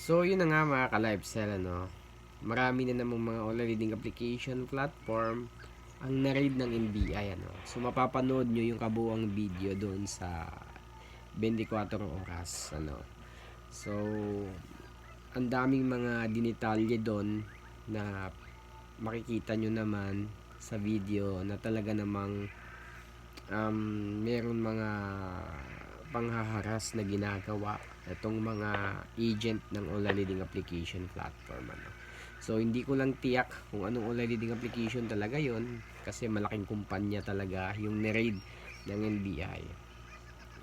So, yun na nga mga ka-lifestyle, ano. Marami na namang mga online reading application platform ang na-raid ng NBI, ano. So, mapapanood nyo yung kabuang video doon sa 24 oras, ano. So, ang daming mga dinitalye doon na makikita nyo naman sa video na talaga namang meron mga panghaharas na ginagawa itong mga agent ng online leading application platform, ano. So hindi ko lang tiyak kung anong online leading application talaga yon, kasi malaking kumpanya talaga yung ni-raid ng NBI,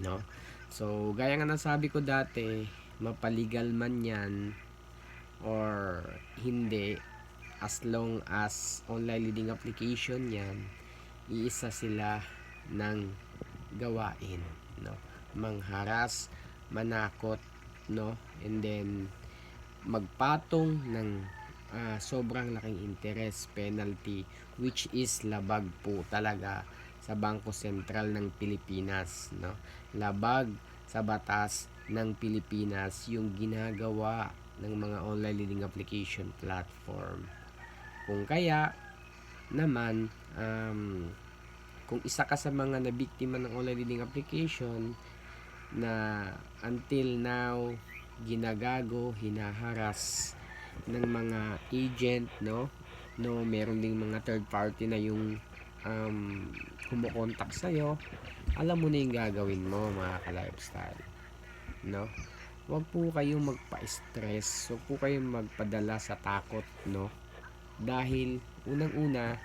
no. So gaya nga nasabi ko dati, mapaligal man yan or hindi, as long as online leading application yan, iisa sila ng gawain, no. Mangharas, manakot, no, and then magpatong ng sobrang laking interest penalty, which is labag po talaga sa Bangko Sentral ng Pilipinas, no. Labag sa batas ng Pilipinas yung ginagawa ng mga online leading application platform. Kung kaya naman, kung isa ka sa mga nabiktima ng online reading application na until now ginagago, hinaharas ng mga agent, no, meron ding mga third party na yung kumukontak sa'yo, alam mo na yung gagawin mo mga ka-lifestyle, no. Huwag po kayong magpa-stress, huwag po kayong magpadala sa takot, no, dahil unang-una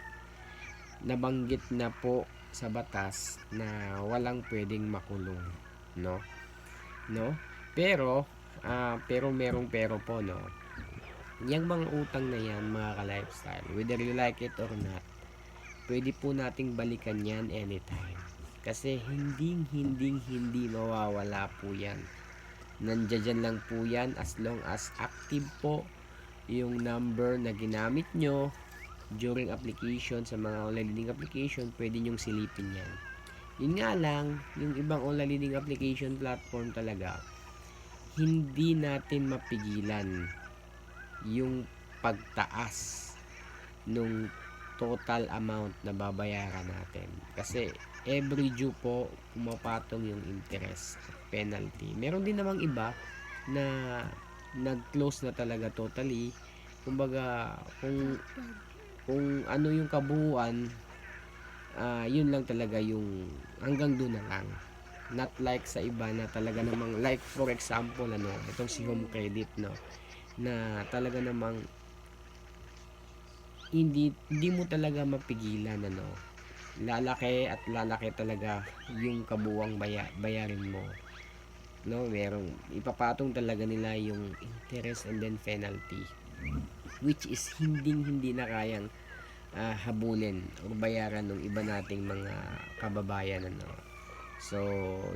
nabanggit na po sa batas na walang pwedeng makulong, no, pero merong pero po, no. Yang mga utang na yan mga ka-lifestyle, whether you like it or not, pwede po nating balikan yan anytime, kasi hindi mawawala po yan. Nandiyan lang po yan as long as active po yung number na ginamit nyo during application. Sa mga online leading application, pwede nyong silipin yan. Yun nga lang, yung ibang online leading application platform talaga, hindi natin mapigilan yung pagtaas nung total amount na babayaran natin, kasi every due po pumapatong yung interest penalty. Meron din namang iba na nag-close na talaga totally. Kumbaga, kung ano yung kabuuan, yun lang talaga yung hanggang doon na lang. Not like sa iba na talaga namang, like for example, ano, itong si Home Credit, no, na talaga namang hindi mo talaga mapigilan, ano. Lalaki at lalaki talaga yung kabuwang bayarin mo, no. Merong ipapatong talaga nila yung interest and then penalty, which is hindi na kayang habulin o bayaran ng iba nating mga kababayan, ano. So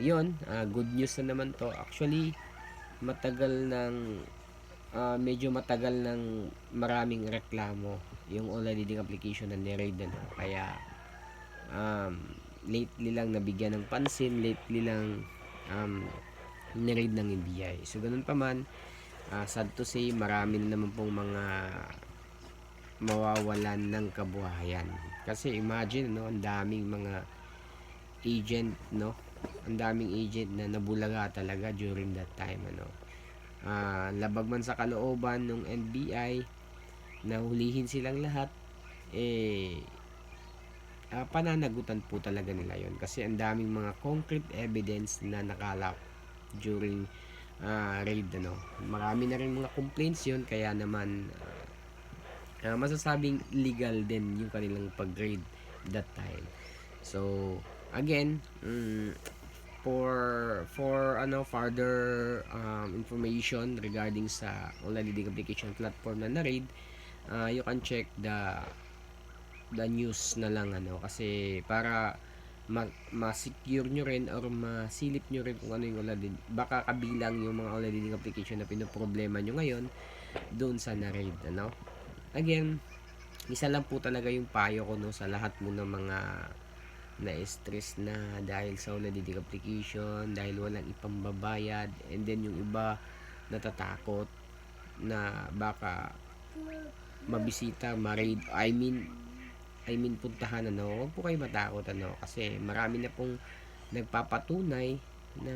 yun, good news na naman to. Actually, matagal ng medyo matagal ng maraming reklamo yung online leading application na ni-raid, ano. Kaya lately lang nabigyan ng pansin, lately lang ni-raid ng NBI. So ganun pa man, sad to say, marami na naman pong mga mawawalan ng kabuhayan. Kasi imagine, no, ang daming mga agent, no, ang daming agent na nabulaga talaga during that time, ano. Labag man sa kalooban ng NBI na hulihin silang lahat, pananagutan po talaga nila yon, kasi ang daming mga concrete evidence na nakalap during raid, ano. Marami na rin mga complaints yon, kaya naman masasabing legal din yung kanilang pag-grade that time. So again, for further information regarding sa online leading application platform na na-raid, you can check the news na lang, ano, kasi para ma-secure nyo rin or masilip nyo rin kung ano yung online, baka kabilang yung mga online leading application na pinoproblema nyo ngayon doon sa na-raid, ano. Again, isa lang po talaga yung payo ko, no, sa lahat mo ng mga na-stress na dahil sa online dating application, dahil walang ipambabayad, and then yung iba natatakot. na baka mabisita, I mean puntahan, huwag po kayo matakot, kasi marami na pong nagpapatunay na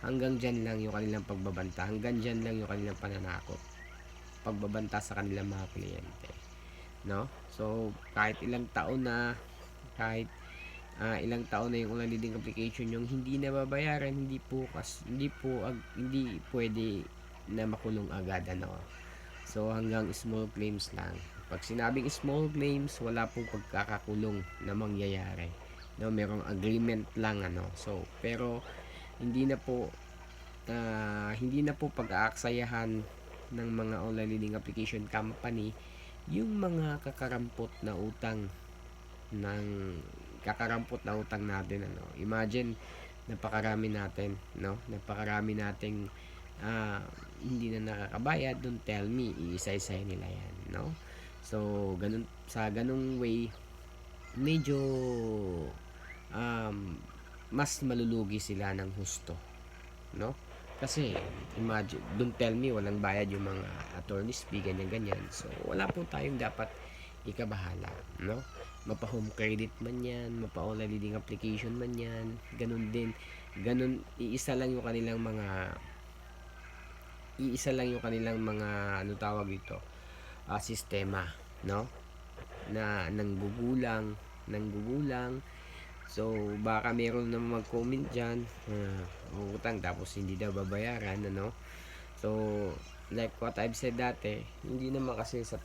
hanggang diyan lang yung kanilang pagbabanta, hanggang diyan lang yung kanilang pananakot, pagbabanta sa kanilang mga kliyente, no? So, kahit ilang taon na yung online leading application yung hindi nababayaran, hindi pwede na makulong agad, So, hanggang small claims lang. Pag sinabing small claims, wala pong pagkakakulong na mangyayari. No, merong agreement lang, So, pero hindi na po pag-aaksayahan ng mga online leading application company yung mga ng kakarampot na utang natin, imagine, napakarami natin, napakarami nating hindi na nakakabayad. Don't tell me iisa-isay nila yan, so sa ganung way, medyo um, mas malulugi sila ng husto, no? Kasi imagine, don't tell me walang bayad yung mga attorneys fee, ganyan. So wala po tayong dapat ikabahala, no? Mapa-home credit man yan, mapa-online leading application man yan, ganun din. Ganun, iisa lang yung kanilang mga ano tawag dito, sistema, no? Na nanggugulang. So, baka meron naman mag-comment dyan, utang tapos hindi daw babayaran, So, like what I've said dati, hindi naman kasi sa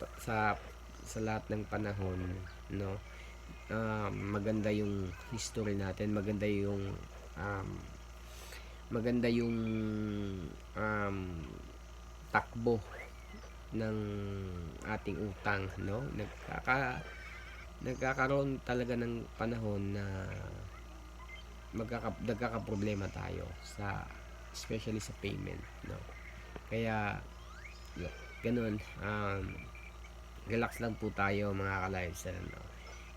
lahat ng panahon, no? Maganda yung history natin, um, maganda yung um, takbo ng ating utang, no? Nagkakaroon talaga ng panahon na nagkakaproblema tayo especially sa payment, no? Kaya ganun, relax lang po tayo mga ka-lifestyle,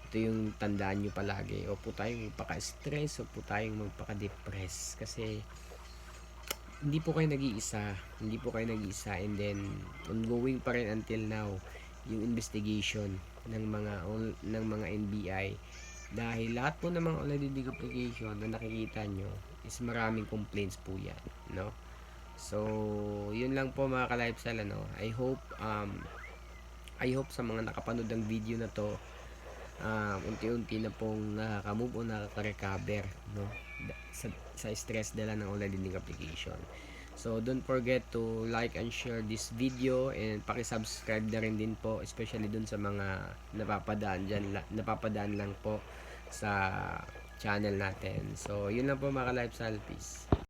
ito yung tandaan nyo palagi. Huwag po tayong magpaka-stress, huwag po tayong magpaka-depress, kasi hindi po kayo nag-iisa, and then ongoing pa rin until now yung investigation ng mga NBI, dahil lahat po ng mga online application na nakikita nyo is maraming complaints po yan, no? So, yun lang po mga ka-lifestyle, I hope sa mga nakapanood ng video na to, unti-unti na pong nakaka-move on, nakaka-recover, no? Sa stress dala ng online learning application. So, don't forget to like and share this video, and paki-subscribe na rin din po, especially dun sa mga napapadaan lang po sa channel natin. So, yun lang po mga ka-lifestyle. Peace.